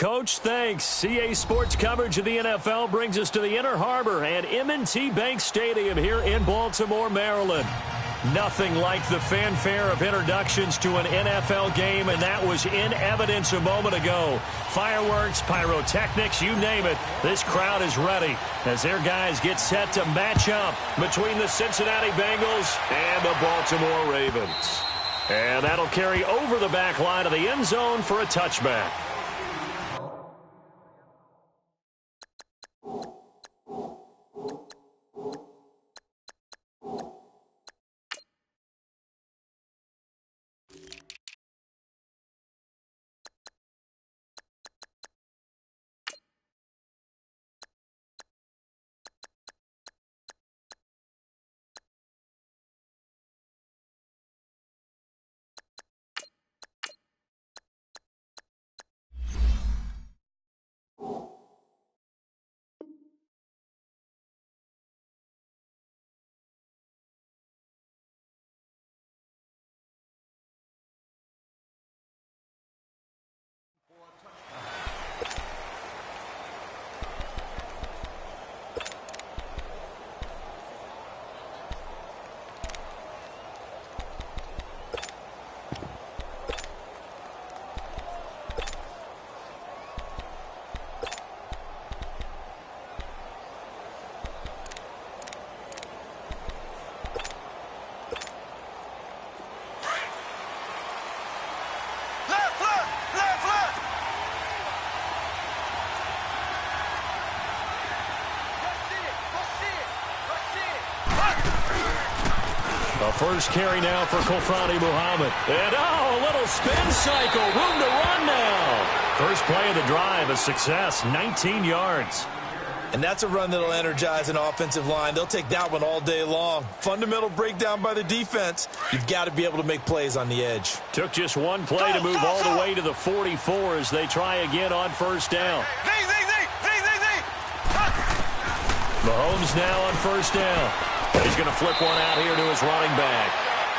Coach. Thanks. CA Sports coverage of the NFL brings us to the Inner Harbor and M&T Bank Stadium here in Baltimore, Maryland. Nothing like the fanfare of introductions to an NFL game, and that was in evidence a moment ago. Fireworks, pyrotechnics, you name it. This crowd is ready as their guys get set to match up between the Cincinnati Bengals and the Baltimore Ravens. And that'll carry over the back line of the end zone for a touchback. A first carry now for Kofrani Muhammad. And, a little spin cycle. Room to run now. First play of the drive, a success, 19 yards. And that's a run that'll energize an offensive line. They'll take that one all day long. Fundamental breakdown by the defense. You've got to be able to make plays on the edge. Took just one play to move all the way to the 44 as they try again on first down. Mahomes now on first down. He's going to flip one out here to his running back.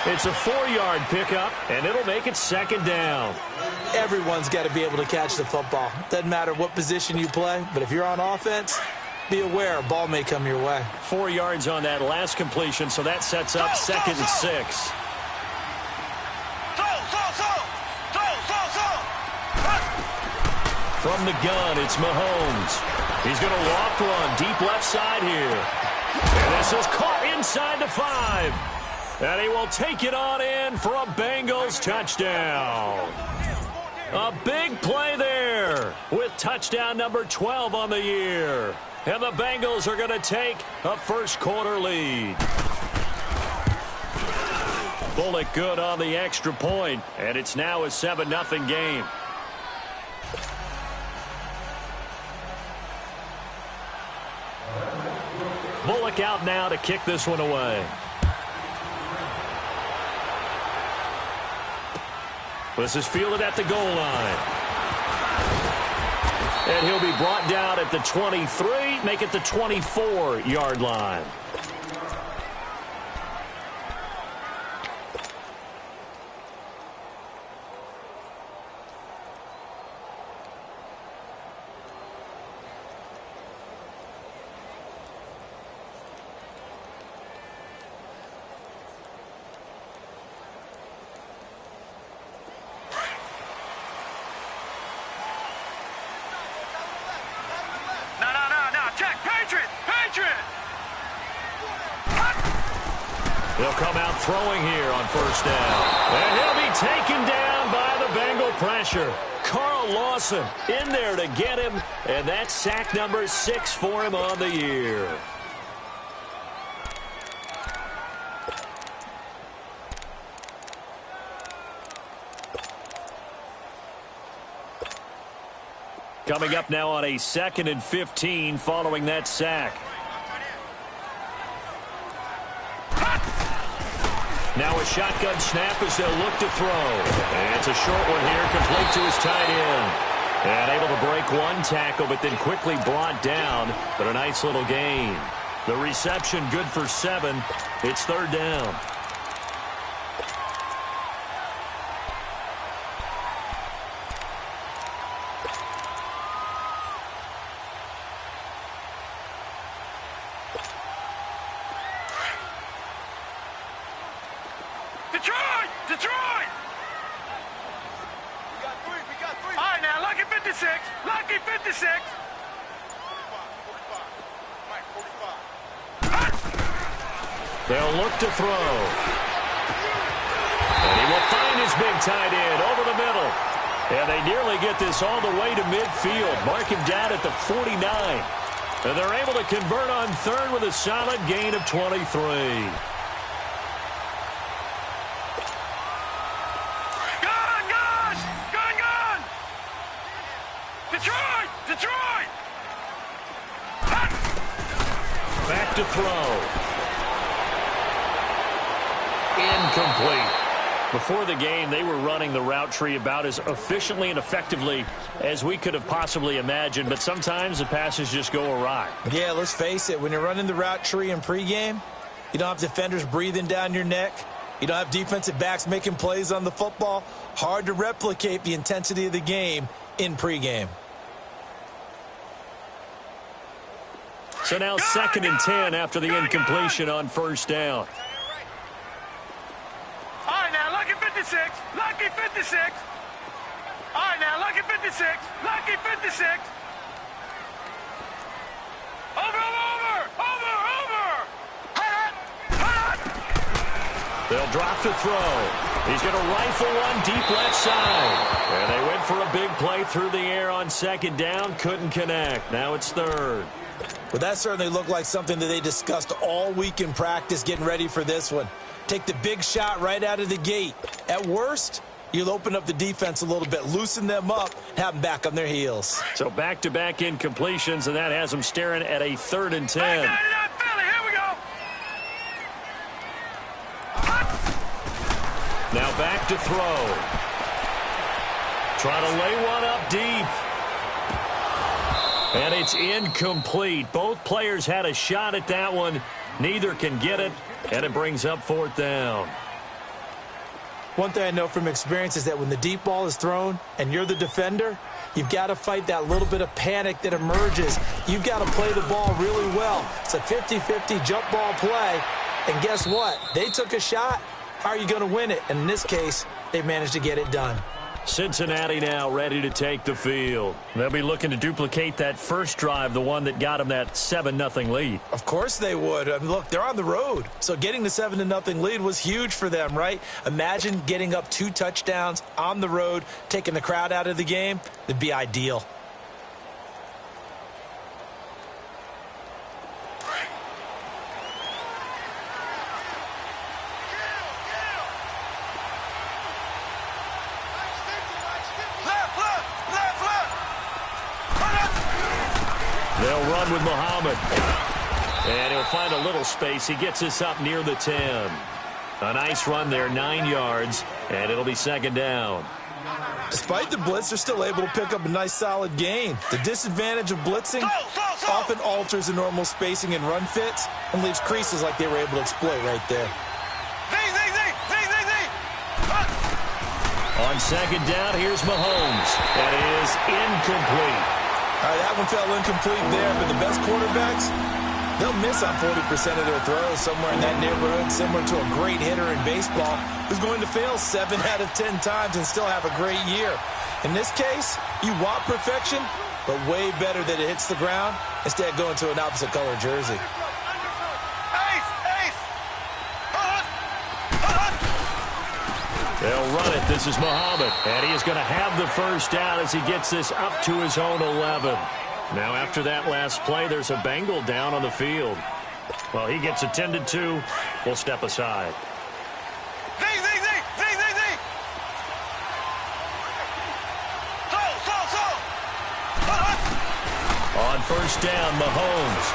It's a 4-yard pickup, and it'll make it second down. Everyone's got to be able to catch the football. Doesn't matter what position you play, but if you're on offense, be aware a ball may come your way. 4 yards on that last completion, so that sets up second and 6. From the gun, it's Mahomes. He's going to loft one deep left side here. And this is caught inside the 5. And he will take it on in for a Bengals touchdown. A big play there with touchdown number 12 on the year. And the Bengals are going to take a first quarter lead. Bullock good on the extra point, and it's now a 7-0 game. Bullock out now to kick this one away. This is fielded at the goal line. And he'll be brought down at the 23, make it the 24-yard line. They'll come out throwing here on first down. And he'll be taken down by the Bengal pressure. Carl Lawson in there to get him, and that's sack number 6 for him on the year. Coming up now on a 2nd and 15 following that sack. Now a shotgun snap as they'll look to throw. And it's a short one here, complete to his tight end. And able to break one tackle, but then quickly brought down. But a nice little gain. The reception good for 7. It's 3rd down. Detroit! Detroit! We got three. All right, now, lucky 56. Lucky 56. 45. They'll look to throw. And he will find his big tight end over the middle. And they nearly get this all the way to midfield. Mark him down at the 49. And they're able to convert on third with a solid gain of 23. Detroit! Detroit! Back to throw. Incomplete. Before the game, they were running the route tree about as efficiently and effectively as we could have possibly imagined, but sometimes the passes just go awry. Yeah, let's face it. When you're running the route tree in pregame, you don't have defenders breathing down your neck. You don't have defensive backs making plays on the football. Hard to replicate the intensity of the game in pregame. So now 2nd and 10 after the incompletion on first down. All right, now, lucky 56. Lucky 56. All right, now, lucky 56. Lucky 56. Over. Hut. They'll drop to throw. He's going to rifle one deep left side. And they went for a big play through the air on 2nd down. Couldn't connect. Now it's 3rd. Well, that certainly looked like something that they discussed all week in practice getting ready for this one. Take the big shot right out of the gate. At worst, you'll open up the defense a little bit, loosen them up, have them back on their heels. So back-to-back incompletions, and that has them staring at a 3rd and 10. Hey, Philly, here we go. Now back to throw. Trying to lay one up deep. And it's incomplete. Both players had a shot at that one. Neither can get it, and it brings up 4th down. One thing I know from experience is that when the deep ball is thrown and you're the defender, you've got to fight that little bit of panic that emerges. You've got to play the ball really well. It's a 50-50 jump ball play. And guess what? They took a shot. How are you going to win it? And in this case, they managed to get it done. Cincinnati now ready to take the field. They'll be looking to duplicate that first drive, the one that got them that 7-0 lead. Of course they would. I mean, look, they're on the road. So getting the 7-0 lead was huge for them, right? Imagine getting up 2 touchdowns on the road, taking the crowd out of the game. It'd be ideal. They'll run with Muhammad. And he'll find a little space. He gets this up near the 10. A nice run there, 9 yards, and it'll be 2nd down. Despite the blitz, they're still able to pick up a nice, solid gain. The disadvantage of blitzing often alters the normal spacing and run fits and leaves creases like they were able to exploit right there. On 2nd down, here's Mahomes. That is incomplete. All right, that one fell incomplete there, but the best quarterbacks, they'll miss on 40% of their throws somewhere in that neighborhood, similar to a great hitter in baseball who's going to fail 7 out of 10 times and still have a great year. In this case, you want perfection, but way better that it hits the ground instead of going to an opposite color jersey. They'll run it. This is Muhammad. And he is going to have the first down as he gets this up to his own 11. Now, after that last play, there's a Bengal down on the field. Well, he gets attended to. We'll step aside. On first down, Mahomes.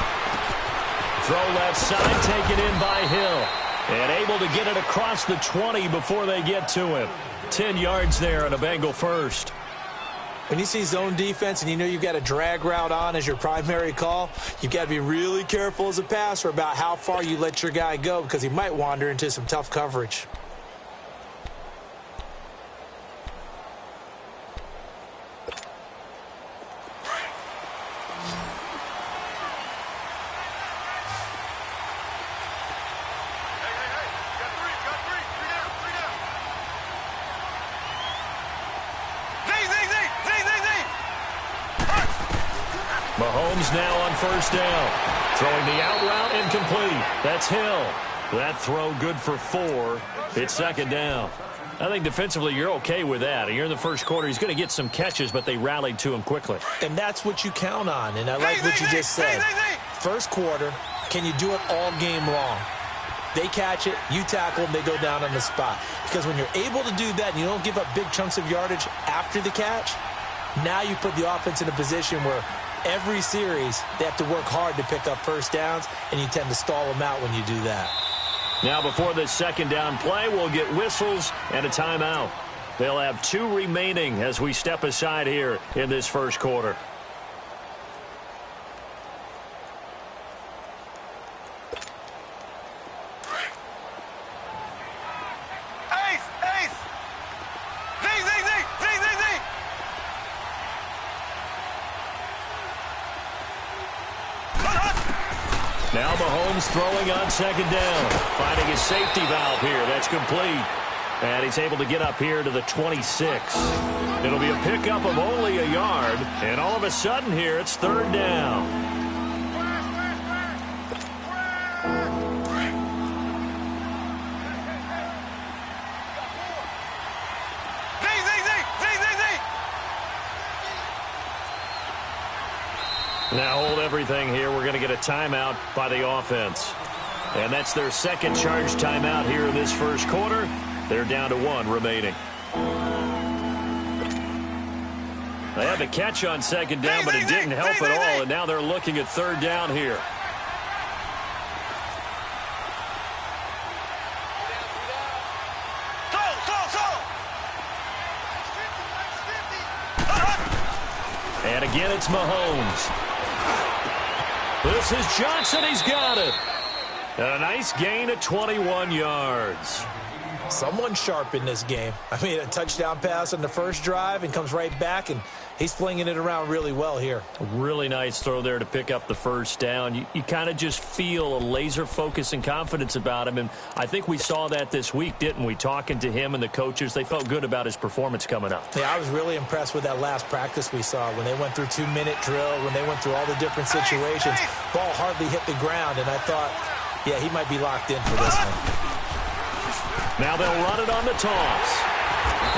Throw left side, taken in by Hill. And able to get it across the 20 before they get to him. 10 yards there on a Bengal first. When you see zone defense and you know you've got a drag route on as your primary call, you've got to be really careful as a passer about how far you let your guy go because he might wander into some tough coverage. Mahomes now on first down. Throwing the out route incomplete. That's Hill. That throw good for 4. It's second down. I think defensively you're okay with that. You're in the first quarter. He's going to get some catches, but they rallied to him quickly. And that's what you count on. And I like what you just said. First quarter, can you do it all game long? They catch it, you tackle them, they go down on the spot. Because when you're able to do that and you don't give up big chunks of yardage after the catch, now you put the offense in a position where every series they have to work hard to pick up first downs, and you tend to stall them out when you do that. Now before this second down play, we'll get whistles and a timeout. They'll have 2 remaining as we step aside here in this first quarter. Now Mahomes throwing on second down. Finding his safety valve here. That's complete. And he's able to get up here to the 26. It'll be a pickup of only a yard. And all of a sudden here, it's third down. Now hold everything here. We're going to get a timeout by the offense. And that's their second charge timeout here in this first quarter. They're down to 1 remaining. They had the catch on second down, but it didn't help at all. And now they're looking at third down here. And again, it's Mahomes. This is Johnson. He's got it. And a nice gain of 21 yards. Someone sharp in this game. I mean, a touchdown pass on the first drive and comes right back, and he's flinging it around really well here. Really nice throw there to pick up the first down. You kind of just feel a laser focus and confidence about him, and I think we saw that this week, didn't we? Talking to him and the coaches, they felt good about his performance coming up. Yeah, I was really impressed with that last practice we saw when they went through 2-minute drill, when they went through all the different situations. Ball hardly hit the ground, and I thought, yeah, he might be locked in for this one. Now they'll run it on the toss.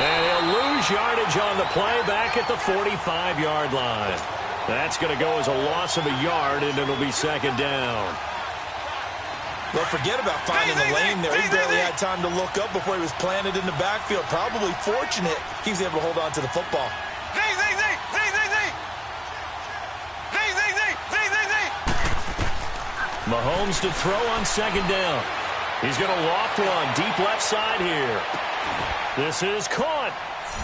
And he'll lose yardage on the play back at the 45-yard line. That's going to go as a loss of a yard, and it'll be second down. Well, forget about finding the lane there. He barely had time to look up before he was planted in the backfield. Probably fortunate he was able to hold on to the football. Mahomes to throw on second down. He's going to loft one deep left side here. This is caught.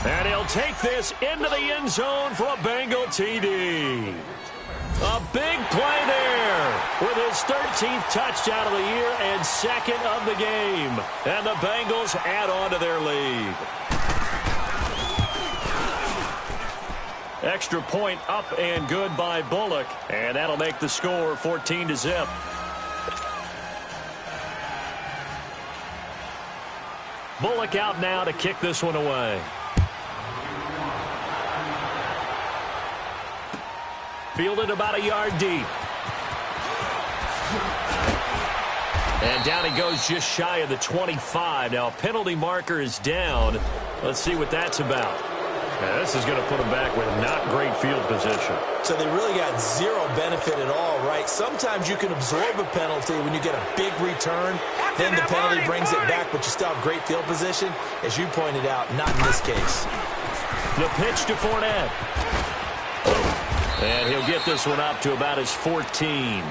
And he'll take this into the end zone for a Bengal TD. A big play there with his 13th touchdown of the year and second of the game. And the Bengals add on to their lead. Extra point up and good by Bullock. And that'll make the score 14-0. Bullock out now to kick this one away. Fielded about a yard deep. And down he goes just shy of the 25. Now a penalty marker is down. Let's see what that's about. Now, this is going to put him back with not great field position. So they really got zero benefit at all, right? Sometimes you can absorb a penalty when you get a big return. Then the penalty brings it back, but you still have great field position. As you pointed out, not in this case. The pitch to Fournette. And he'll get this one up to about his 14.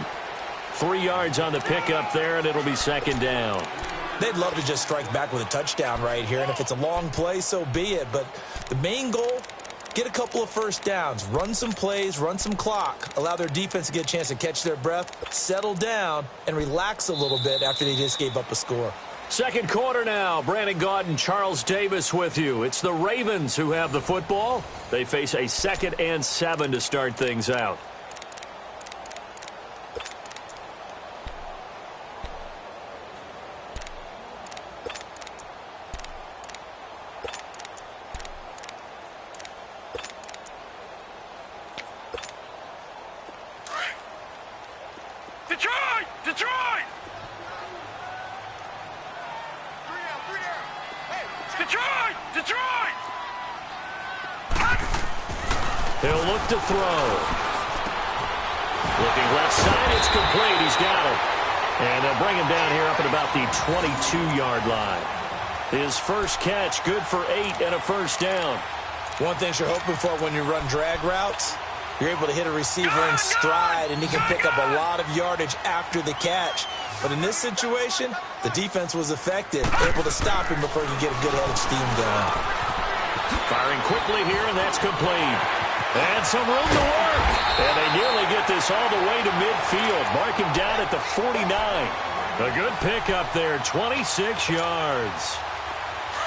3 yards on the pickup there, and it'll be second down. They'd love to just strike back with a touchdown right here, and if it's a long play, so be it. But the main goal, get a couple of first downs, run some plays, run some clock, allow their defense to get a chance to catch their breath, settle down, and relax a little bit after they just gave up a score. Second quarter now. Brandon Gaudin, Charles Davis with you. It's the Ravens who have the football. They face a 2nd and 7 to start things out. Detroit! Detroit! He'll look to throw. Looking left side, it's complete. He's got it. And they'll bring him down here up at about the 22-yard line. His first catch, good for 8 and a first down. One thing you're hoping for when you run drag routes, you're able to hit a receiver in stride, and he can pick up a lot of yardage after the catch. But in this situation, the defense was effective, able to stop him before he could get a good head of steam going. Firing quickly here, and that's complete. And some room to work. And they nearly get this all the way to midfield. Mark him down at the 49. A good pickup there, 26 yards.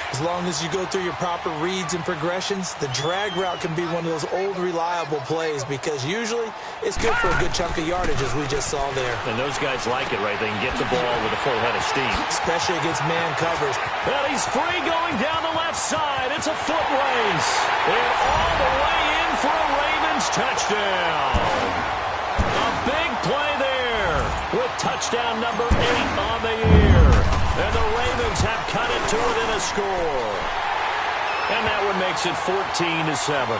As long as you go through your proper reads and progressions, the drag route can be one of those old reliable plays because usually it's good for a good chunk of yardage, as we just saw there. And those guys like it, right? They can get the ball with a full head of steam. Especially against man covers. Well, he's free going down the left side. It's a foot race. And all the way in for a Ravens touchdown. A big play there with touchdown number 8 on the year. And the Ravens have cut it to within a score. And that one makes it 14-7.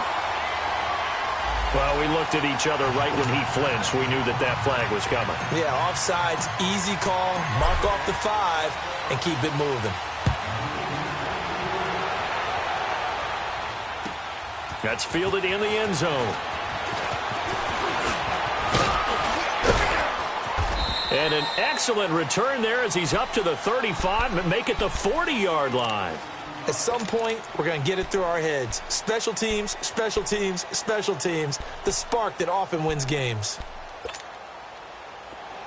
Well, we looked at each other right when he flinched. We knew that that flag was coming. Yeah, offsides, easy call, mark off the 5, and keep it moving. That's fielded in the end zone. And an excellent return there as he's up to the 35 and make it the 40-yard line. At some point, we're going to get it through our heads. Special teams, special teams, special teams. The spark that often wins games.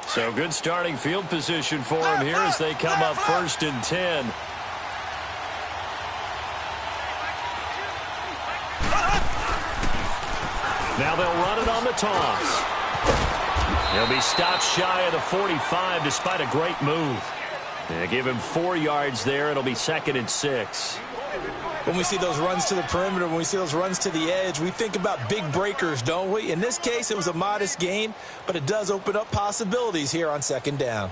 So good starting field position for him here as they come up 1st and 10. Now they'll run it on the toss. He'll be stopped shy of the 45 despite a great move. They give him 4 yards there. It'll be 2nd and 6. When we see those runs to the perimeter, when we see those runs to the edge, we think about big breakers, don't we? In this case, it was a modest gain, but it does open up possibilities here on 2nd down.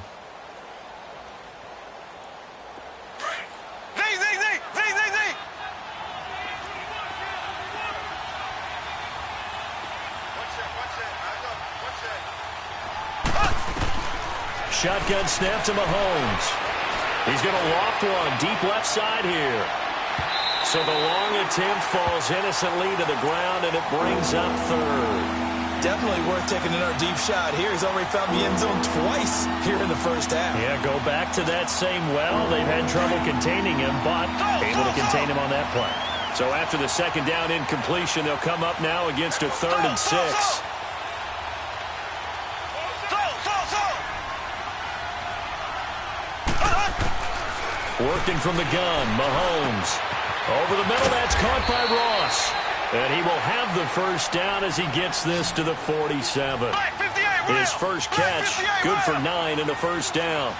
Shotgun snap to Mahomes. He's going to loft one deep left side here. So the long attempt falls innocently to the ground, and it brings up 3rd. Definitely worth taking another deep shot here. He's already found the end zone twice here in the first half. Yeah, go back to that same well. They've had trouble containing him, but able to contain him on that play. So after the 2nd down incompletion, they'll come up now against a 3rd and 6. Working from the gun, Mahomes. Over the middle, that's caught by Ross. And he will have the first down as he gets this to the 47. His first catch, good for 9 and a first down.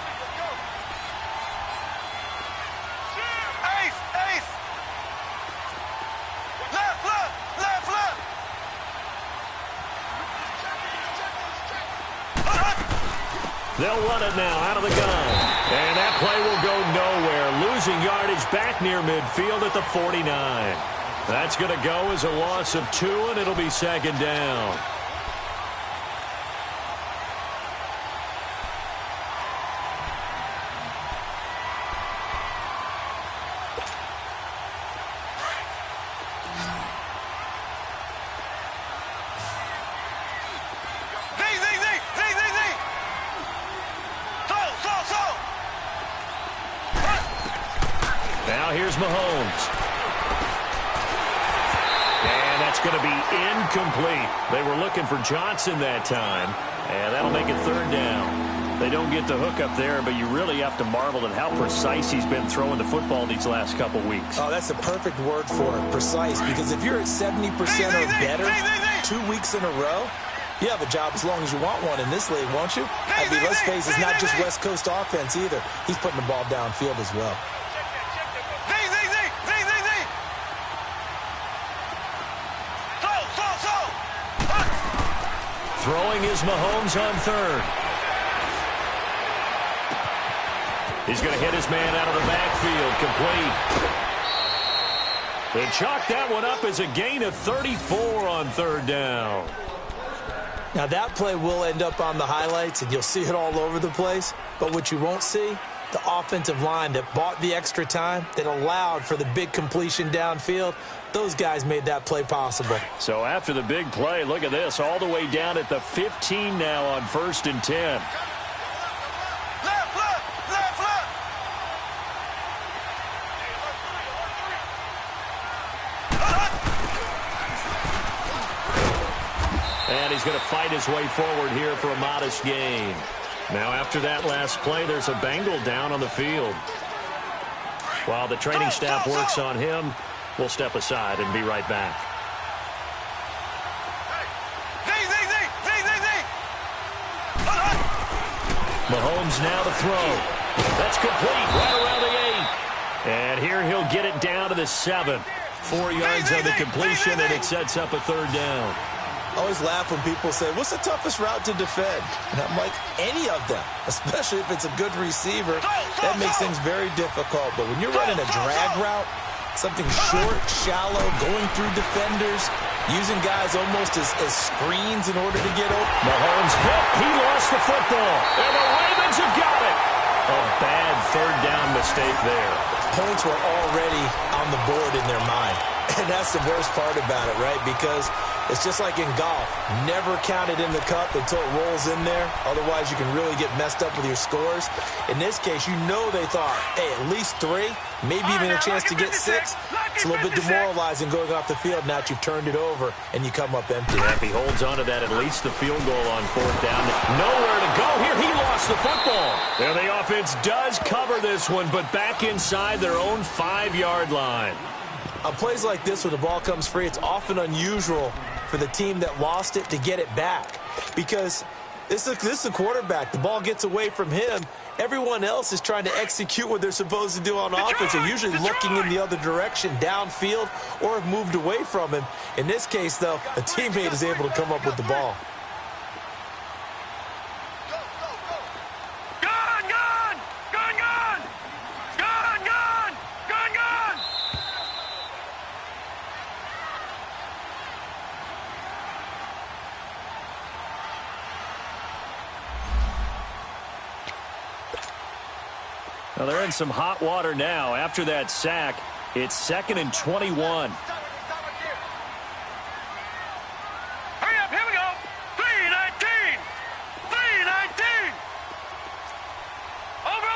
They'll run it now out of the gun. And that play will go nowhere. Losing yardage back near midfield at the 49. That's going to go as a loss of 2, and it'll be 2nd down. Now here's Mahomes. And that's going to be incomplete. They were looking for Johnson that time. And that'll make it 3rd down. They don't get the hook up there, but you really have to marvel at how precise he's been throwing the football these last couple weeks. Oh, that's the perfect word for it, precise. Because if you're at 70% or better 2 weeks in a row, you have a job as long as you want one in this league, won't you? I mean, let's face it, it's not just West Coast offense either. He's putting the ball downfield as well. Throwing is Mahomes on 3rd. He's going to hit his man out of the backfield, complete. They chalk that one up as a gain of 34 on third down. Now, that play will end up on the highlights, and you'll see it all over the place. But what you won't see, the offensive line that bought the extra time, that allowed for the big completion downfield, those guys made that play possible. So after the big play, look at this, all the way down at the 15 now on 1st and 10. And he's going to fight his way forward here for a modest gain. Now, after that last play, there's a Bengal down on the field. While the training staff works on him, we'll step aside and be right back. Mahomes now to throw. That's complete right around the 8. And here he'll get it down to the 7. 4 yards on the completion, and it sets up a third down. I always laugh when people say, what's the toughest route to defend? And I'm like, any of them, especially if it's a good receiver. That makes things very difficult. But when you're running a drag route, something short, shallow, going through defenders, using guys almost as screens in order to get open. Mahomes hit. He lost the football. And the Ravens have got it. A bad third down mistake there. Points were already on the board in their mind. And that's the worst part about it, right? Because it's just like in golf. Never count it in the cup until it rolls in there. Otherwise, you can really get messed up with your scores. In this case, you know they thought, hey, at least 3, maybe even a chance to get 6. It's a little bit demoralizing going off the field now that you've turned it over and you come up empty. If he holds on to that, at least the field goal on 4th down. Nowhere to go here. He lost the football. Now the offense does cover this one, but back inside their own 5-yard line. On plays like this where the ball comes free, it's often unusual for the team that lost it to get it back. Because this is a quarterback. The ball gets away from him. Everyone else is trying to execute what they're supposed to do on offense. They're usually looking in the other direction, downfield, or have moved away from him. In this case, though, a teammate is able to come up with the ball. Well, they're in some hot water now. After that sack, it's 2nd and 21. Hurry up, here we go. 3-19. 3-19. Over.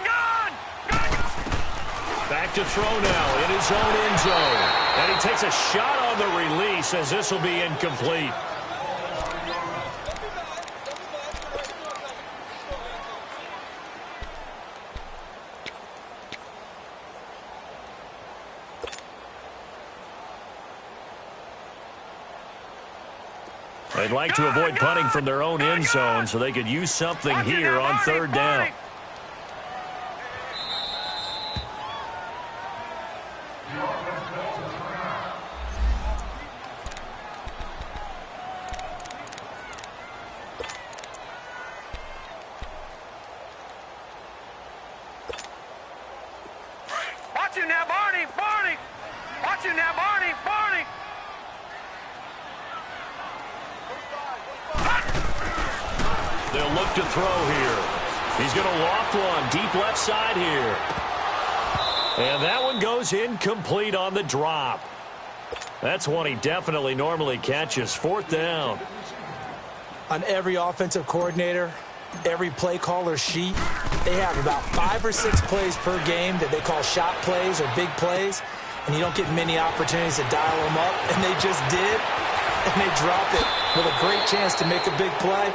Gone. Back to throw now in his own end zone. And he takes a shot on the release as this will be incomplete. They'd like to avoid punting from their own end zone so they could use something here on 3rd down. They'll look to throw here. He's going to loft one deep left side here. And that one goes incomplete on the drop. That's one he definitely normally catches. 4th down. On every offensive coordinator, every play caller sheet, they have about 5 or 6 plays per game that they call shot plays or big plays. And you don't get many opportunities to dial them up. And they just did. And they drop it with a great chance to make a big play.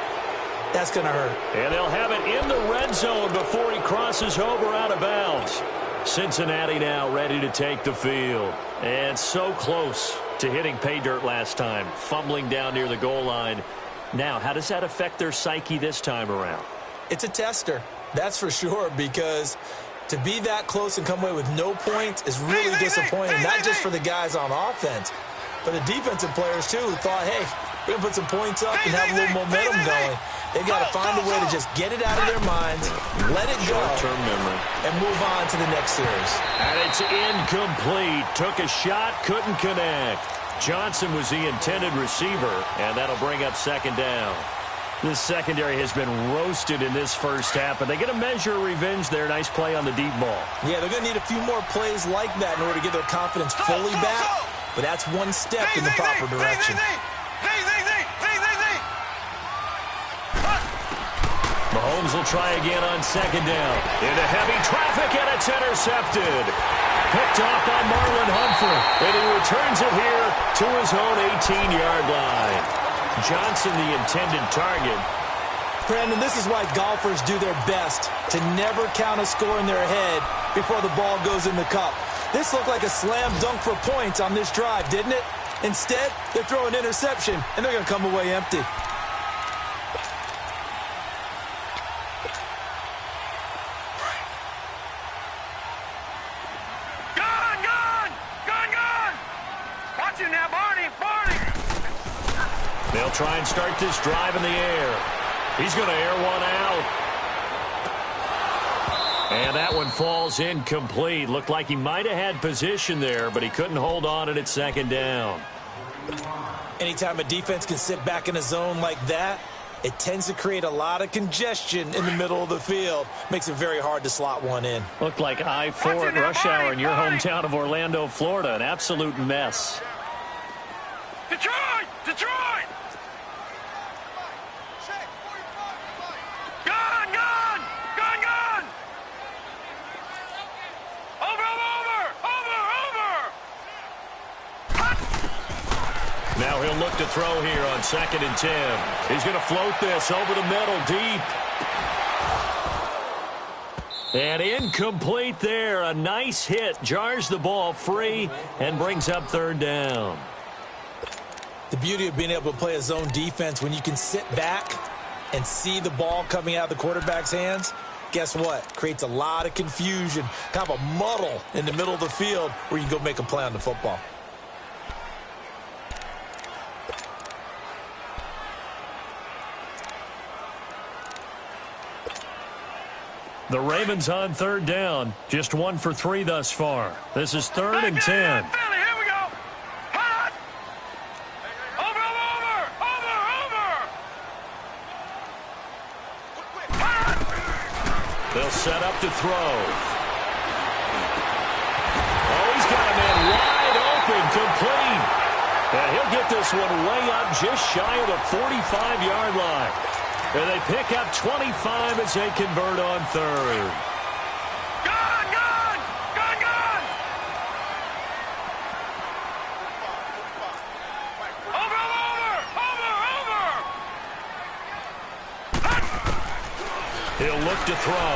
That's going to hurt. And they'll have it in the red zone before he crosses over out of bounds. Cincinnati now ready to take the field. And so close to hitting pay dirt last time. Fumbling down near the goal line. Now, how does that affect their psyche this time around? It's a tester. That's for sure, because to be that close and come away with no points is really disappointing. Not just for the guys on offense, but the defensive players, too, who thought, hey, They're going to put some points up and have a little momentum going. They've got to find a way to just get it out of their minds, let it go, short-term memory, and move on to the next series. And it's incomplete. Took a shot, couldn't connect. Johnson was the intended receiver, and that'll bring up second down. This secondary has been roasted in this first half, but they get a measure of revenge there. Nice play on the deep ball. Yeah, they're going to need a few more plays like that in order to get their confidence fully back, but that's one step in the proper direction. Mahomes will try again on second down. Into heavy traffic, and it's intercepted. Picked off by Marlon Humphrey, and he returns it here to his own 18-yard line. Johnson, the intended target. Brandon, this is why golfers do their best to never count a score in their head before the ball goes in the cup. This looked like a slam dunk for points on this drive, didn't it? Instead, they're throwing interception, and they're going to come away empty. They'll try and start this drive in the air. He's going to air one out. And that one falls incomplete. Looked like he might have had position there, but he couldn't hold on at its second down. Anytime a defense can sit back in a zone like that, it tends to create a lot of congestion in the middle of the field. Makes it very hard to slot one in. Looked like I-4 at rush hour in your hometown of Orlando, Florida. An absolute mess. Detroit! Detroit! Now he'll look to throw here on 2nd and 10. He's going to float this over the middle deep. And incomplete there. A nice hit. Jars the ball free and brings up 3rd down. The beauty of being able to play a zone defense when you can sit back and see the ball coming out of the quarterback's hands, guess what? Creates a lot of confusion, kind of a muddle in the middle of the field where you can go make a play on the football. The Ravens on 3rd down. Just 1 for 3 thus far. This is 3rd and 10. Here we go. Hot. Over. Hot. They'll set up to throw. Oh, he's got a man wide open, complete. And he'll get this one way up just shy of the 45-yard line. And they pick up 25 as they convert on 3rd. Gone! Over! He'll look to throw.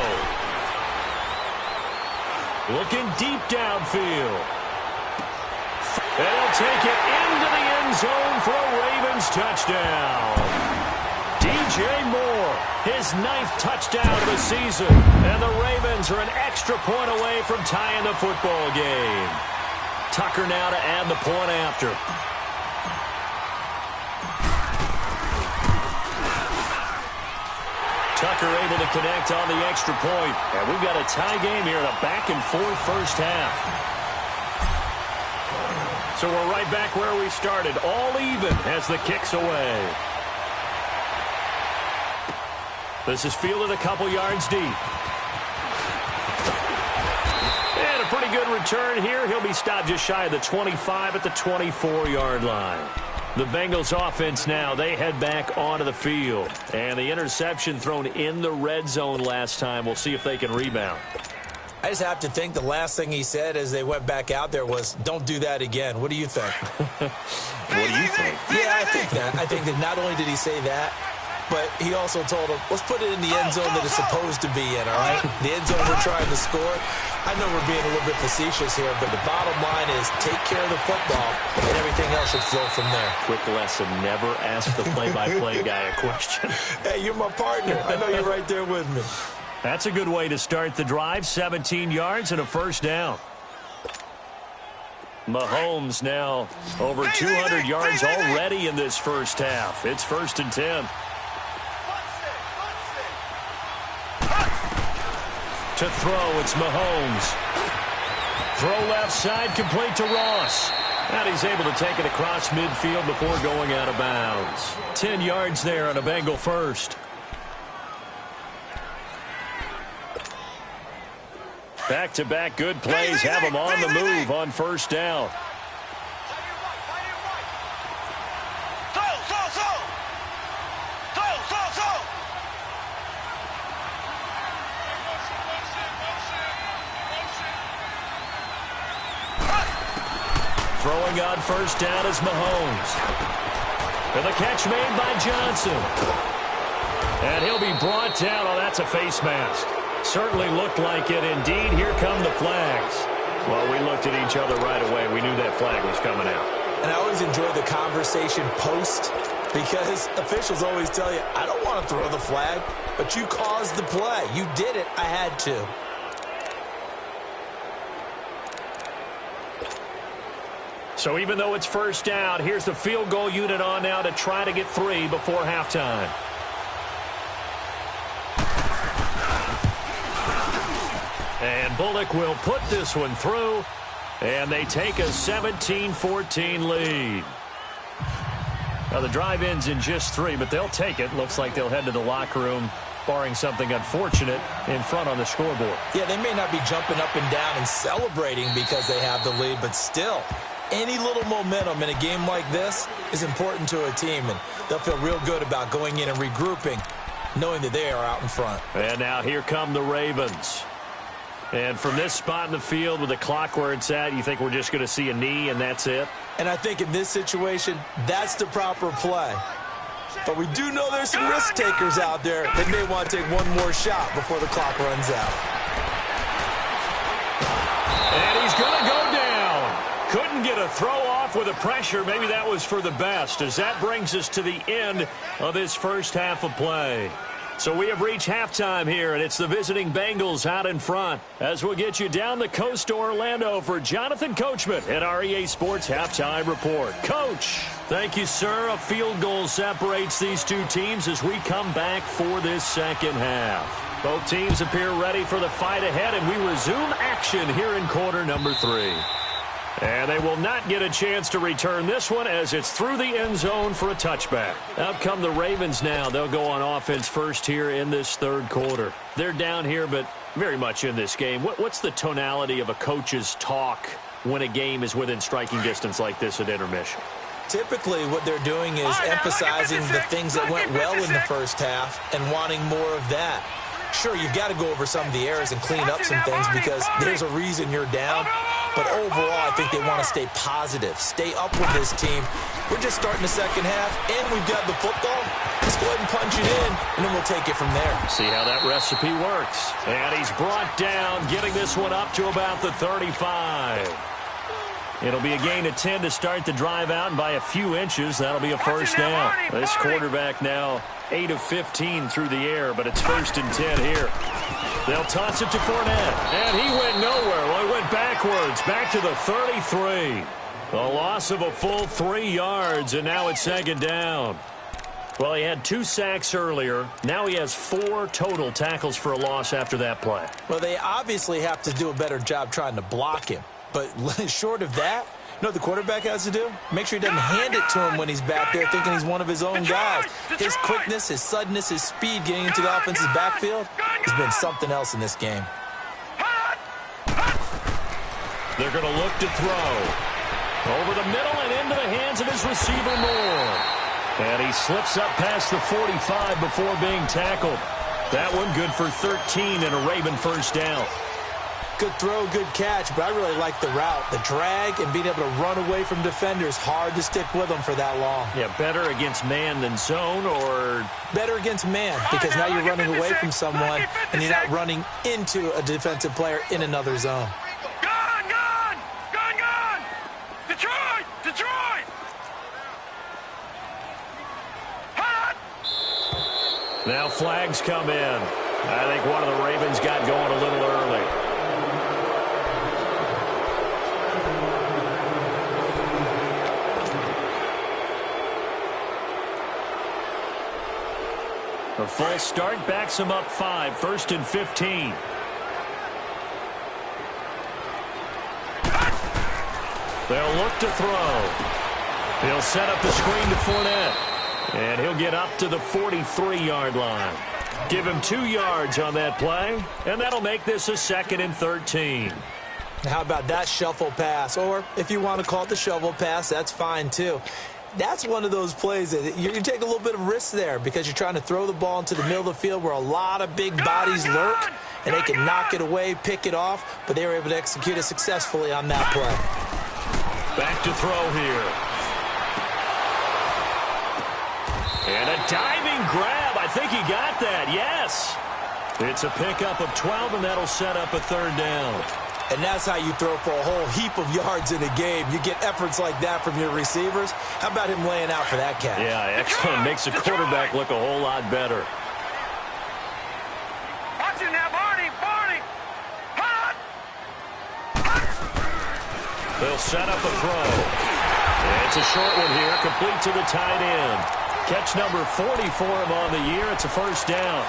Looking deep downfield. And he'll take it into the end zone for a Ravens touchdown. DJ Moore, his 9th touchdown of the season. And the Ravens are an extra point away from tying the football game. Tucker now to add the point after. Tucker able to connect on the extra point. And we've got a tie game here in a back-and-forth first half. So we're right back where we started. All even as the kick's away. This is fielded a couple yards deep. And a pretty good return here. He'll be stopped just shy of the 25 at the 24-yard line. The Bengals offense now, they head back onto the field. And the interception thrown in the red zone last time. We'll see if they can rebound. I just have to think the last thing he said as they went back out there was, don't do that again. What do you think? What do you think? Yeah, I think that. I think that not only did he say that, but he also told him, let's put it in the end zone that it's supposed to be in, all right? The end zone we're trying to score. I know we're being a little bit facetious here, but the bottom line is take care of the football, and everything else should flow from there. Quick lesson, never ask the play-by-play guy a question. Hey, you're my partner. I know you're right there with me. That's a good way to start the drive. 17 yards and a first down. Mahomes now over 200 yards already in this first half. It's 1st and 10. To throw, it's Mahomes. Throw left side, complete to Ross. And he's able to take it across midfield before going out of bounds. 10 yards there on a Bengal first. Back-to-back good plays have him on the move on first down. Throwing on first down is Mahomes. And the catch made by Johnson. And he'll be brought down. Oh, that's a face mask. Certainly looked like it. Indeed, here come the flags. Well, we looked at each other right away. We knew that flag was coming out. And I always enjoy the conversation post because officials always tell you, I don't want to throw the flag, but you caused the play. You did it. I had to. So even though it's first down, here's the field goal unit on now to try to get 3 before halftime. And Bullock will put this one through, and they take a 17-14 lead. Now the drive ends in just 3, but they'll take it. Looks like they'll head to the locker room, barring something unfortunate in front on the scoreboard. Yeah, they may not be jumping up and down and celebrating because they have the lead, but still, any little momentum in a game like this is important to a team, and they'll feel real good about going in and regrouping, knowing that they are out in front. And now here come the Ravens. And from this spot in the field with the clock where it's at, you think we're just going to see a knee and that's it? And I think in this situation, that's the proper play. But we do know there's some risk takers out there that may want to take one more shot before the clock runs out. And he's going to go down. Couldn't get a throw off with the pressure. Maybe that was for the best, as that brings us to the end of this first half of play. So we have reached halftime here, and it's the visiting Bengals out in front. As we'll get you down the coast to Orlando for Jonathan Coachman at our EA Sports Halftime Report. Coach, thank you, sir. A field goal separates these two teams as we come back for this second half. Both teams appear ready for the fight ahead, and we resume action here in quarter number 3. And they will not get a chance to return this one as it's through the end zone for a touchback. Out come the Ravens now. They'll go on offense first here in this third quarter. They're down here, but very much in this game. What's the tonality of a coach's talk when a game is within striking distance like this at intermission? Typically, what they're doing is emphasizing the things that went well in the first half and wanting more of that. Sure, you've got to go over some of the errors and clean up some things because there's a reason you're down. But overall, I think they want to stay positive, stay up with this team. We're just starting the second half, and we've got the football. Let's go ahead and punch it in, and then we'll take it from there. See how that recipe works. And he's brought down, getting this one up to about the 35. It'll be a gain of 10 to start the drive out, and by a few inches, that'll be a first down. This quarterback now 8 of 15 through the air, but it's 1st and 10 here. They'll toss it to Fournette, and he went nowhere. Well, he went backwards, back to the 33. A loss of a full 3 yards, and now it's second down. Well, he had 2 sacks earlier. Now he has 4 total tackles for a loss after that play. Well, they obviously have to do a better job trying to block him. But short of that, you know what the quarterback has to do? Make sure he doesn't hand it to him when he's back there thinking he's one of his own guys. His quickness, his suddenness, his speed getting into the offense's backfield has been something else in this game. They're going to look to throw. Over the middle and into the hands of his receiver, Moore. And he slips up past the 45 before being tackled. That one good for 13 and a Raven first down. Good throw, good catch, but I really like the route. The drag and being able to run away from defenders, hard to stick with them for that long. Yeah, better against man than zone, or? Better against man, because now you're running away from someone and you're not running into a defensive player in another zone. Gone! Detroit! Now flags come in. I think one of the Ravens got going a little early. A false start backs him up 5, 1st and 15. They'll look to throw. He'll set up the screen to Fournette. And he'll get up to the 43-yard line. Give him 2 yards on that play, and that'll make this a 2nd and 13. How about that shuffle pass? Or if you want to call it the shovel pass, that's fine too. That's one of those plays that you take a little bit of risk there because you're trying to throw the ball into the middle of the field where a lot of big bodies lurk, and they can knock it away, pick it off, but they were able to execute it successfully on that play. Back to throw here. And a diving grab. I think he got that. Yes. It's a pickup of 12, and that'll set up a 3rd down. And that's how you throw for a whole heap of yards in a game. You get efforts like that from your receivers. How about him laying out for that catch? Yeah, excellent. Makes the quarterback look a whole lot better. Watch it now, Barney. Hot. They'll set up a throw. It's a short one here, complete to the tight end. Catch number 40 for him on the year. It's a 1st down.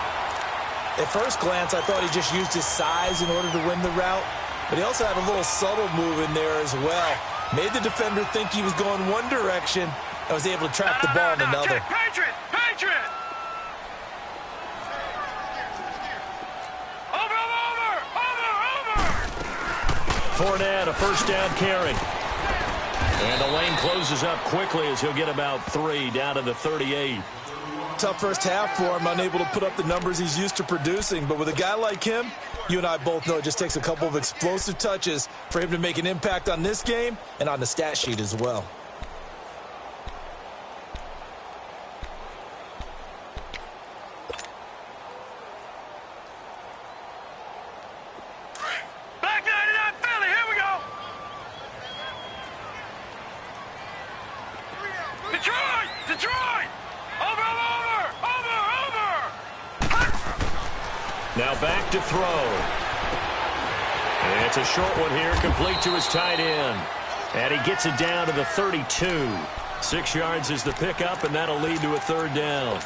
At first glance, I thought he just used his size in order to win the route. But he also had a little subtle move in there as well. Made the defender think he was going one direction and was able to trap the ball in another. Patriot! Over! Fournette, a 1st down carry. And the lane closes up quickly as he'll get about 3 down to the 38. Tough first half for him, unable to put up the numbers he's used to producing. But with a guy like him, you and I both know it just takes a couple of explosive touches for him to make an impact on this game and on the stat sheet as well. Back 99 Philly, here we go. Detroit! Over! Now back to throw. And it's a short one here, complete to his tight end. And he gets it down to the 32. 6 yards is the pickup, and that'll lead to a 3rd down.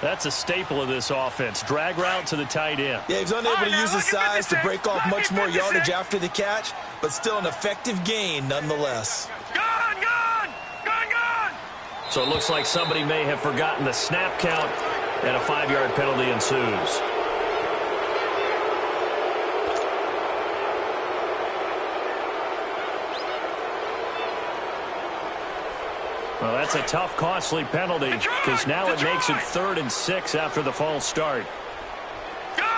That's a staple of this offense. Drag route to the tight end. Yeah, he's unable to use his size to break off much more yardage after the catch, but still an effective gain nonetheless. Gone! So it looks like somebody may have forgotten the snap count, and a 5-yard penalty ensues. Well, that's a tough, costly penalty because now it makes it 3rd and 6 after the false start. Gone!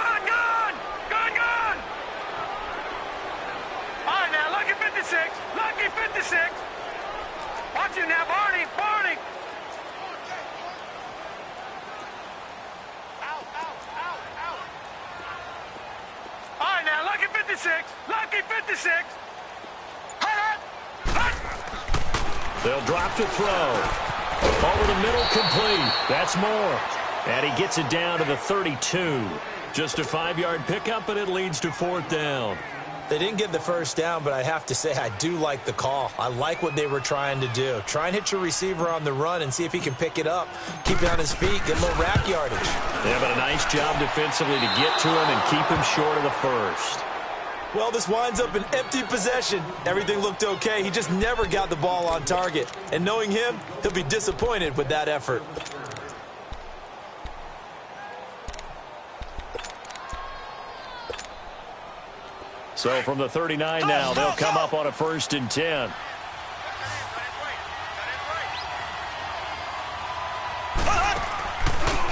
All right, now, lucky 56. Watch you now, Barney. Out. All right, now, lucky 56. Hut. They'll drop to throw. Over the middle, complete. That's more. And he gets it down to the 32. Just a 5-yard pickup, but it leads to 4th down. They didn't get the 1st down, but I have to say I do like the call. I like what they were trying to do. Try and hit your receiver on the run and see if he can pick it up. Keep it on his feet, get a little rack yardage. Yeah, but a nice job defensively to get to him and keep him short of the 1st. Well, this winds up an empty possession. Everything looked okay. He just never got the ball on target. And knowing him, he'll be disappointed with that effort. So from the 39 now, they'll come up on a 1st and 10.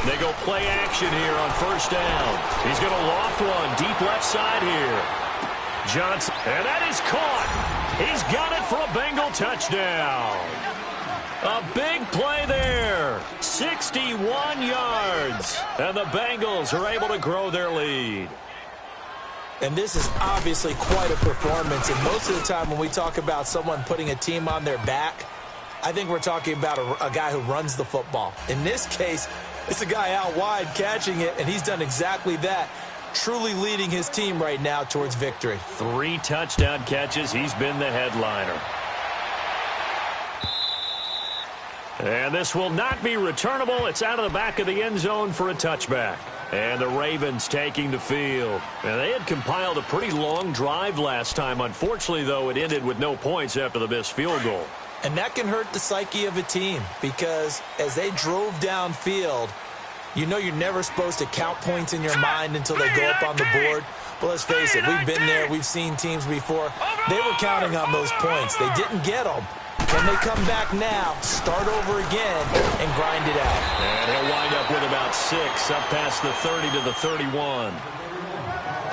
They go play action here on 1st down. He's going to loft one deep left side here. Johnson, and that is caught. He's got it for a Bengal touchdown. A big play there. 61 yards. And the Bengals are able to grow their lead. And this is obviously quite a performance. And most of the time when we talk about someone putting a team on their back, I think we're talking about a guy who runs the football. In this case, it's a guy out wide catching it, and he's done exactly that. Truly leading his team right now towards victory. 3 touchdown catches. He's been the headliner. And this will not be returnable. It's out of the back of the end zone for a touchback. And the Ravens taking the field. And they had compiled a pretty long drive last time. Unfortunately, though, it ended with no points after the missed field goal. And that can hurt the psyche of a team because as they drove downfield, you know you're never supposed to count points in your mind until they go up on the board. But let's face it, we've been there. We've seen teams before. They were counting on those points. They didn't get them. Can they come back now, start over again, and grind it out? And he'll wind up with about 6, up past the 30 to the 31.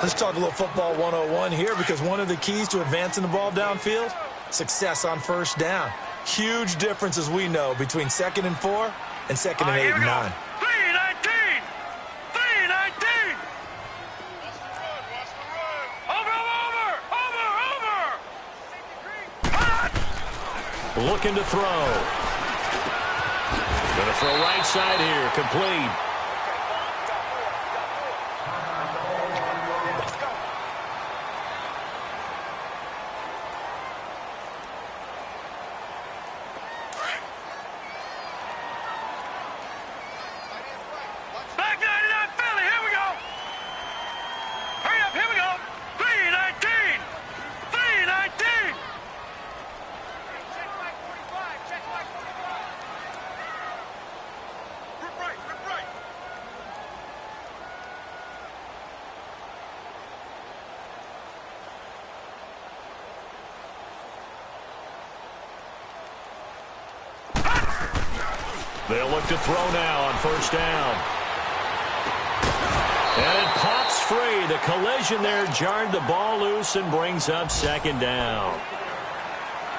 Let's talk a little football 101 here because one of the keys to advancing the ball downfield, success on first down. Huge difference, as we know, between 2nd and 4 and 2nd and 8 and 9. 3-19! 3-19! Over! Looking to throw. Going to throw right side here. Complete. Back 99 Philly, here we go! Hurry up, here we go! 3-19! 3-19! Check back 45, check back 45. Rip right, rip right. They'll look to throw now on first down. And it pops free. The collision there jarred the ball loose and brings up 2nd down.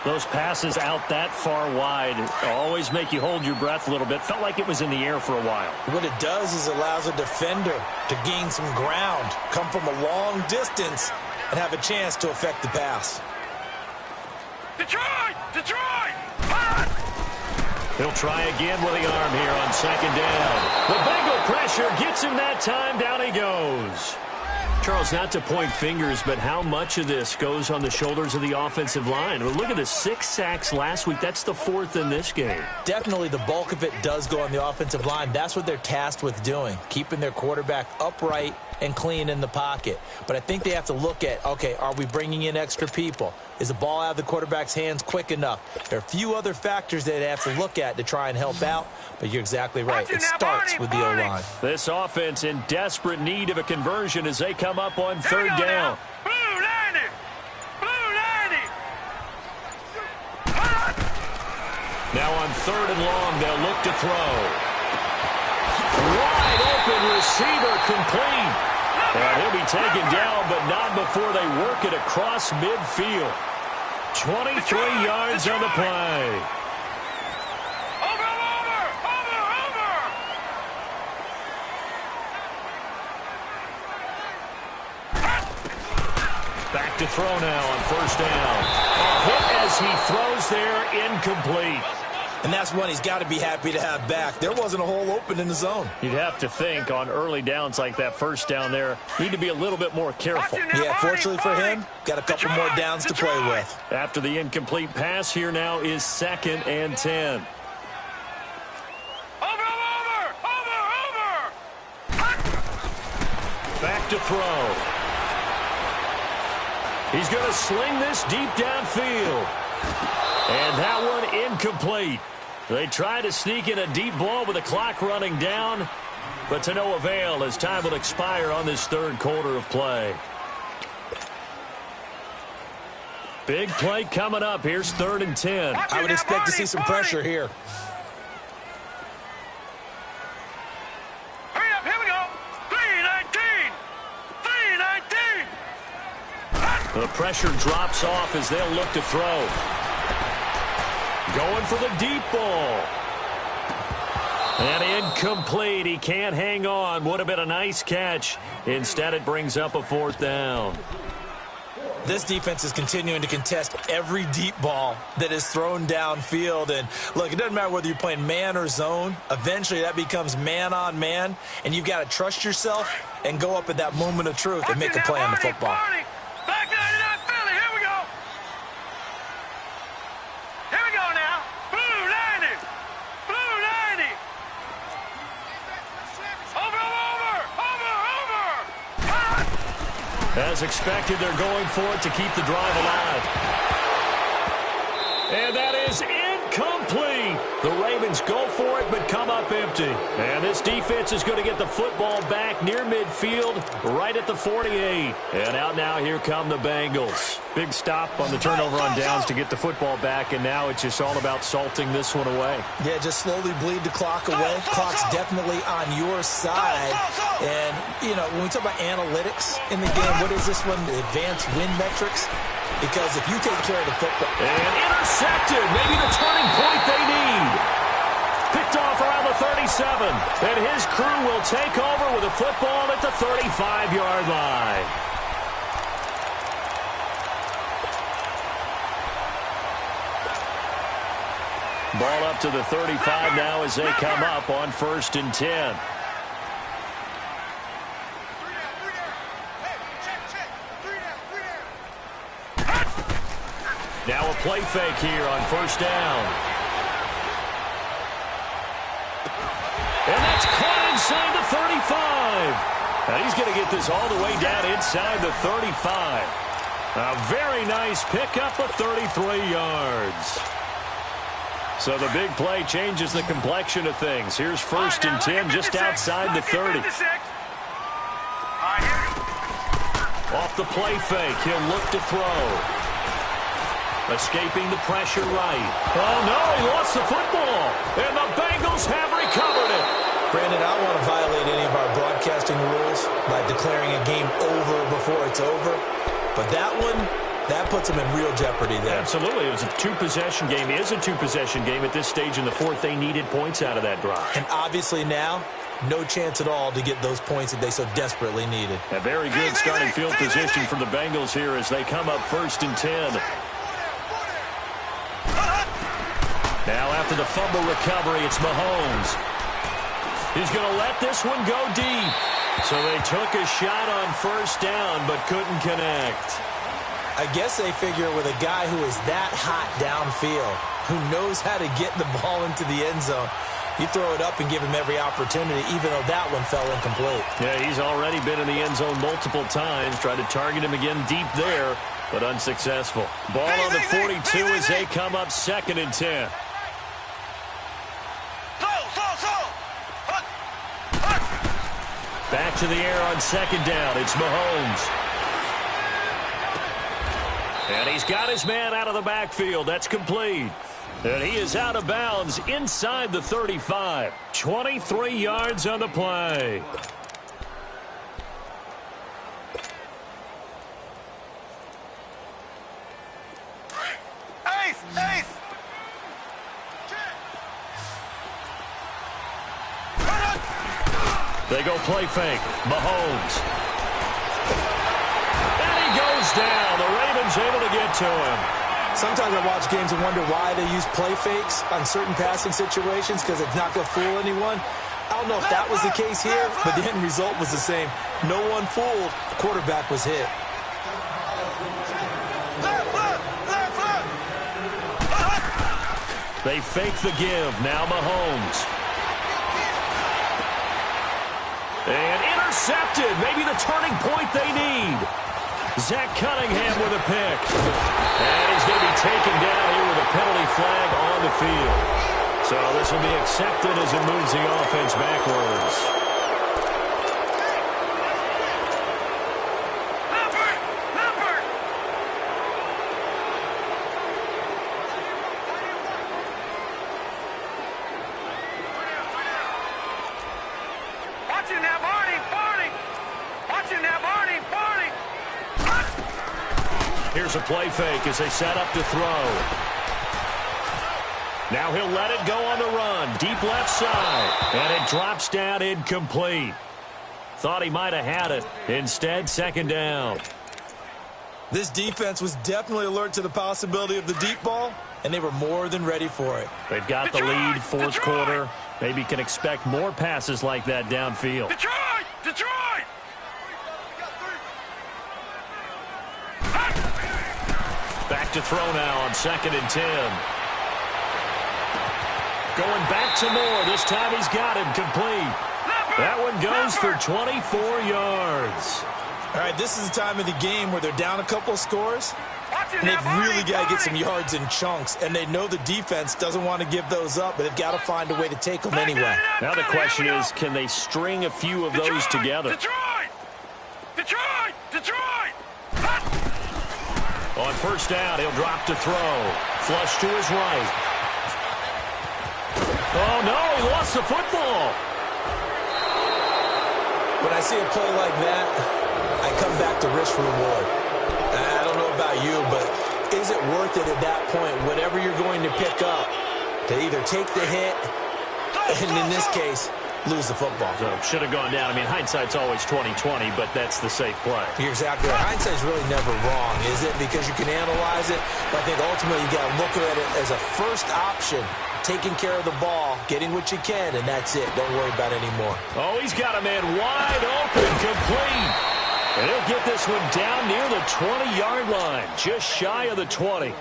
Those passes out that far wide always make you hold your breath a little bit. Felt like it was in the air for a while. What it does is it allows a defender to gain some ground, come from a long distance, and have a chance to affect the pass. Detroit! Detroit! Hot! He'll try again with the arm here on 2nd down. The Bengal pressure gets him that time. Down he goes. Charles, not to point fingers, but how much of this goes on the shoulders of the offensive line? Well, look at the 6 sacks last week. That's the 4th in this game. Definitely the bulk of it does go on the offensive line. That's what they're tasked with doing, keeping their quarterback upright and clean in the pocket. But I think they have to look at, okay, are we bringing in extra people? Is the ball out of the quarterback's hands quick enough? There are a few other factors they have to look at to try and help out, but you're exactly right. It starts with the O-line. This offense in desperate need of a conversion as they come up on 3rd down. Blue 90! Blue 90! Now on 3rd and long, they'll look to throw. Wide open receiver complete. And he'll be taken down, but not before they work it across midfield. 23 yards on the play. Over! Back to throw now on first down. A hit as he throws there, incomplete. And that's one he's got to be happy to have back. There wasn't a hole open in the zone. You'd have to think on early downs like that first down there, need to be a little bit more careful. Yeah, fortunately for him, got a couple more downs to play with. After the incomplete pass, here now is 2nd and 10. Over! Back to throw. He's going to sling this deep downfield. And that one incomplete. They try to sneak in a deep ball with the clock running down, but to no avail as time will expire on this 3rd quarter of play. Big play coming up. Here's 3rd and 10. I would expect to see some pressure here. Hurry up, here we go. 3-19. The pressure drops off as they'll look to throw. Going for the deep ball. And incomplete. He can't hang on. Would have been a nice catch. Instead, it brings up a 4th down. This defense is continuing to contest every deep ball that is thrown downfield. And, look, it doesn't matter whether you're playing man or zone. Eventually, that becomes man-on-man, and you've got to trust yourself and go up at that moment of truth and make a play on the football. Back 99 Philly, here we go. Here we go now. Blue 90. as expected, they're going for it to keep the drive alive. And that is incomplete. The Ravens go for it, but come up empty. And this defense is going to get the football back near midfield, right at the 48. And out now, here come the Bengals. Big stop on the turnover on downs to get the football back, and now it's just all about salting this one away. Yeah, just slowly bleed the clock away. Clock's definitely on your side. And, you know, when we talk about analytics in the game, what is this one? The advanced win metrics? Because if you take care of the football... And intercepted. Maybe the turning point they need. Picked off around the 37. And his crew will take over with a football at the 35-yard line. Ball up to the 35 now as they come up on 1st and 10. Now a play fake here on 1st down. And that's caught inside the 35. And he's going to get this all the way down inside the 35. A very nice pickup of 33 yards. So the big play changes the complexion of things. Here's 1st and 10 just outside the 30. Off the play fake, he'll look to throw. Escaping the pressure right. Oh, no, he lost the football. And the Bengals have recovered it. Brandon, I don't want to violate any of our broadcasting rules by declaring a game over before it's over. But that one, that puts them in real jeopardy there. Absolutely. It was a two-possession game. It is a two-possession game at this stage in the fourth. They needed points out of that drive. And obviously now, no chance at all to get those points that they so desperately needed. A very good starting field position for the Bengals here as they come up 1st and 10. Now after the fumble recovery, it's Mahomes. He's going to let this one go deep. So they took a shot on 1st down but couldn't connect. I guess they figure with a guy who is that hot downfield, who knows how to get the ball into the end zone, you throw it up and give him every opportunity, even though that one fell incomplete. Yeah, he's already been in the end zone multiple times. Tried to target him again deep there, but unsuccessful. Ball on the 42 as they come up 2nd and 10. Back to the air on 2nd down. It's Mahomes. And he's got his man out of the backfield. That's complete. And he is out of bounds inside the 35. 23 yards on the play. Ace! They go play fake. Mahomes. And he goes down. The Ravens able to get to him. Sometimes I watch games and wonder why they use play fakes on certain passing situations because it's not going to fool anyone. I don't know if that was the case here, but the end result was the same. No one fooled. The quarterback was hit. They fake the give. Now Mahomes. And intercepted. Maybe the turning point they need. Zach Cunningham with a pick. And he's going to be taken down here with a penalty flag on the field. So this will be accepted as it moves the offense backwards. Here's a play fake as they set up to throw. Now he'll let it go on the run. Deep left side. And it drops down incomplete. Thought he might have had it. Instead, 2nd down. This defense was definitely alert to the possibility of the deep ball, and they were more than ready for it. They've got the lead, fourth quarter. Maybe can expect more passes like that downfield. Detroit! Back to throw now on 2nd and 10. Going back to Moore. This time he's got him complete. That one goes for 24 yards. All right, this is the time of the game where they're down a couple of scores, and they've really got to get some yards in chunks, and they know the defense doesn't want to give those up, but they've got to find a way to take them anyway. Now the question is, can they string a few of those together? Detroit! Detroit! Detroit! On first down, he'll drop to throw. Flush to his right. Oh, no, he lost the football. When I see a play like that, I come back to risk reward. I don't know about you, but is it worth it at that point, whatever you're going to pick up, to either take the hit, and in this case, lose the football? So should have gone down. I mean, hindsight's always 20/20, but that's the safe play. You're exactly right. Hindsight's really never wrong, is it? Because you can analyze it, but I think ultimately you got to look at it as a first option, taking care of the ball, getting what you can, and that's it. Don't worry about it anymore. Oh, he's got a man wide open, complete. And he'll get this one down near the 20-yard line, just shy of the 20.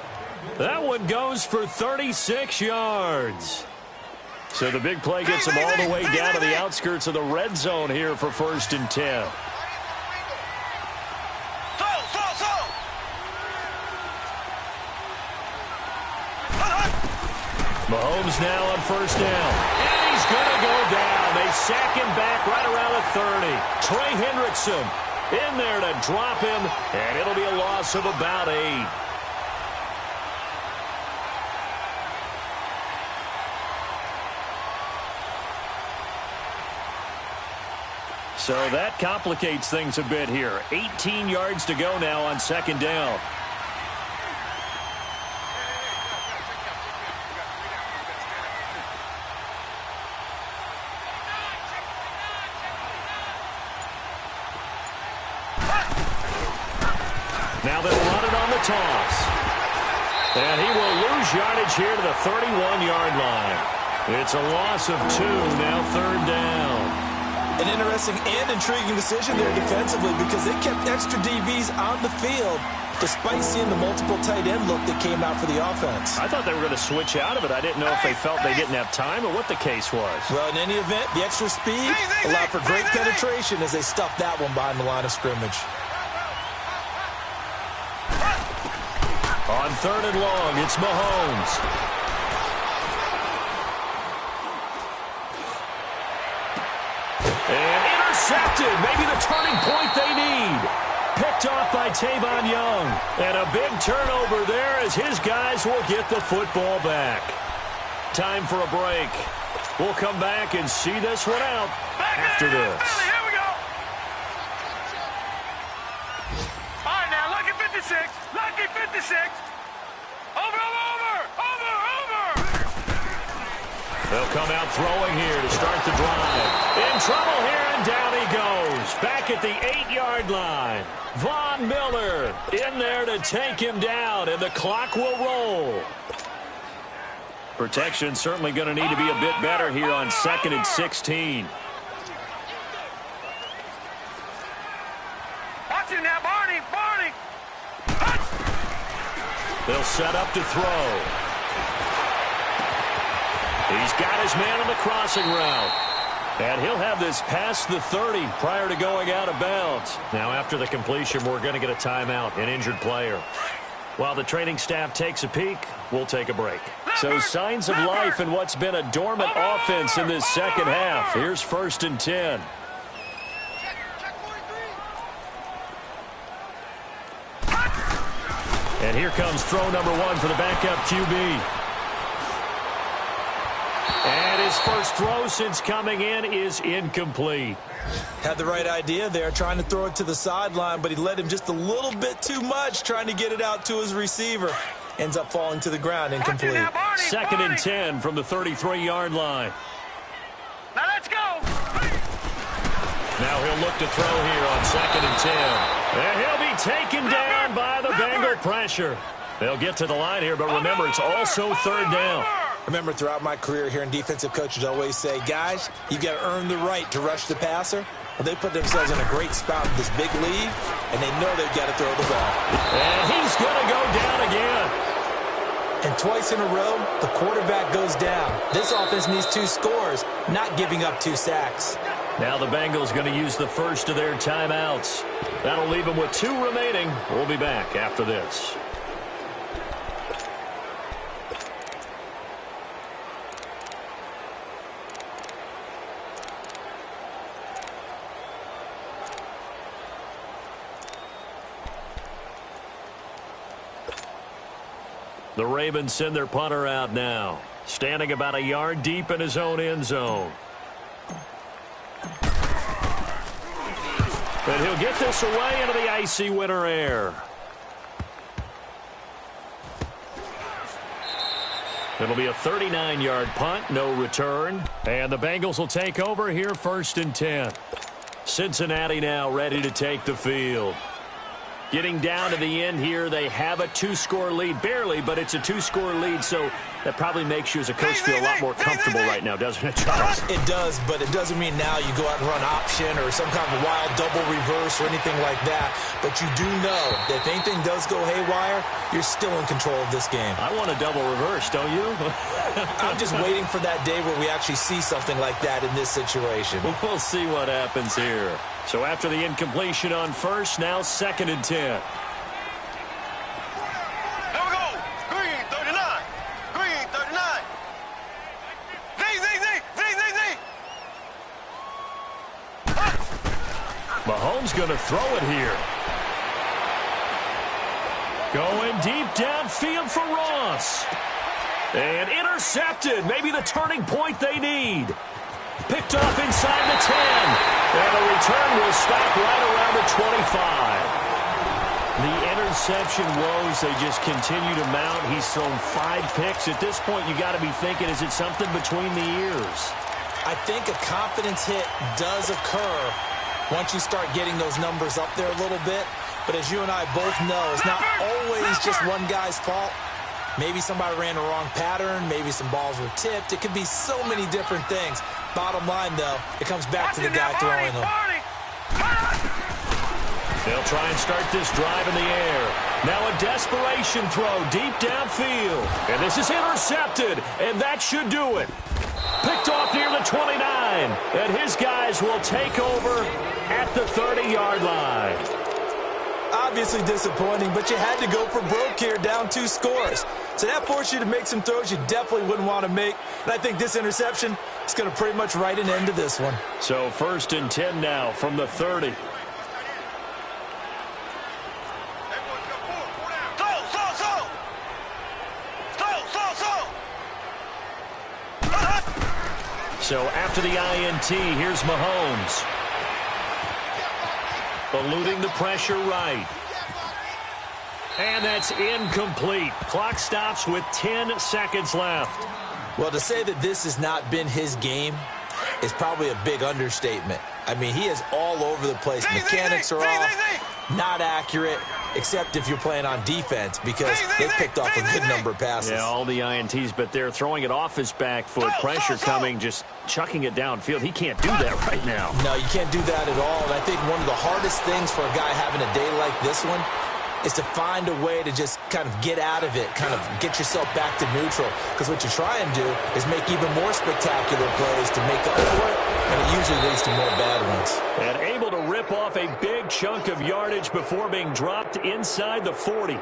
That one goes for 36 yards. So the big play gets him all the way down to the outskirts of the red zone here for 1st and 10. Mahomes now on first down. And he's going to go down. They sack him back right around the 30. Trey Hendrickson in there to drop him, and it'll be a loss of about 8. So that complicates things a bit here. 18 yards to go now on 2nd down. Now they'll run it on the toss. And he will lose yardage here to the 31-yard line. It's a loss of 2, now 3rd down. An interesting and intriguing decision there defensively because they kept extra DBs on the field despite seeing the multiple tight end look that came out for the offense. I thought they were going to switch out of it. I didn't know if they felt they didn't have time or what the case was. Well, in any event, the extra speed allowed for great penetration as they stuffed that one behind the line of scrimmage. On 3rd and long, it's Mahomes. And intercepted. Maybe the turning point they need. Picked off by Tavon Young. And a big turnover there as his guys will get the football back. Time for a break. We'll come back and see this one out after this. Here we go. All right, now, lucky 56. Lucky 56. Over. They'll come out throwing here to start the drive. In trouble here, and down he goes. Back at the 8-yard line. Von Miller in there to take him down, and the clock will roll. Protection certainly going to need to be a bit better here on 2nd and 16. Watch him now, Barney. They'll set up to throw. He's got his man on the crossing route. And he'll have this past the 30 prior to going out of bounds. Now after the completion, we're going to get a timeout, an injured player. While the training staff takes a peek, we'll take a break. So signs of life in what's been a dormant offense in this second half. Here's 1st and 10. And here comes throw number 1 for the backup QB. And his first throw since coming in is incomplete. Had the right idea there, trying to throw it to the sideline, but he led him just a little bit too much, trying to get it out to his receiver. Ends up falling to the ground, incomplete. 2nd and 10 from the 33-yard line. Now let's go. Now he'll look to throw here on 2nd and 10. And he'll be taken down by the Bengal pressure. They'll get to the line here, but remember, it's also 3rd down. Remember, throughout my career here in defensive coaches always say, guys, you got to earn the right to rush the passer. Well, they put themselves in a great spot in this big lead, and they know they've got to throw the ball. And he's going to go down again. And twice in a row, the quarterback goes down. This offense needs 2 scores, not giving up 2 sacks. Now the Bengals going to use the first of their timeouts. That'll leave them with 2 remaining. We'll be back after this. The Ravens send their punter out now, standing about a yard deep in his own end zone. And he'll get this away into the icy winter air. It'll be a 39-yard punt, no return. And the Bengals will take over here 1st and 10. Cincinnati now ready to take the field. Getting down to the end here, they have a 2-score lead. Barely, but it's a 2-score lead, so that probably makes you as a coach feel a lot more comfortable right now, doesn't it, Charles? It does, but it doesn't mean now you go out and run option or some kind of wild double reverse or anything like that. But you do know that if anything does go haywire, you're still in control of this game. I want a double reverse, don't you? I'm just waiting for that day where we actually see something like that in this situation. We'll see what happens here. So after the incompletion on first, now 2nd and 10. There we go. Green, 39. Green, 39. Z. Mahomes going to throw it here. Going deep downfield for Ross. And intercepted. Maybe the turning point they need. Picked off inside the 10. And the return will stop right around the 25. The interception woes, they just continue to mount. He's thrown 5 picks. At this point, you got to be thinking, is it something between the ears? I think a confidence hit does occur once you start getting those numbers up there a little bit. But as you and I both know, it's not always just one guy's fault. Maybe somebody ran the wrong pattern. Maybe some balls were tipped. It could be so many different things. Bottom line, though, it comes back to the guy throwing them. They'll try and start this drive in the air. Now a desperation throw deep downfield. And this is intercepted, and that should do it. Picked off near the 29, and his guys will take over at the 30-yard line. Obviously disappointing, but you had to go for broke here, down 2 scores. So that forced you to make some throws you definitely wouldn't want to make. And I think this interception is going to pretty much write an end to this one. So 1st and 10 now from the 30. So after the INT, here's Mahomes. Eluding the pressure right. And that's incomplete. Clock stops with 10 seconds left. Well, to say that this has not been his game is probably a big understatement. I mean, he is all over the place. Mechanics are off, not accurate, except if you're playing on defense, because they picked off a good number of passes. Yeah, all the INTs, but they're throwing it off his back foot. Pressure coming, just chucking it downfield. He can't do that right now. No, you can't do that at all. And I think one of the hardest things for a guy having a day like this one is to find a way to just kind of get out of it, kind of get yourself back to neutral. Because what you try and do is make even more spectacular plays to make up for it, and it usually leads to more bad ones. And able to rip off a big chunk of yardage before being dropped inside the 40.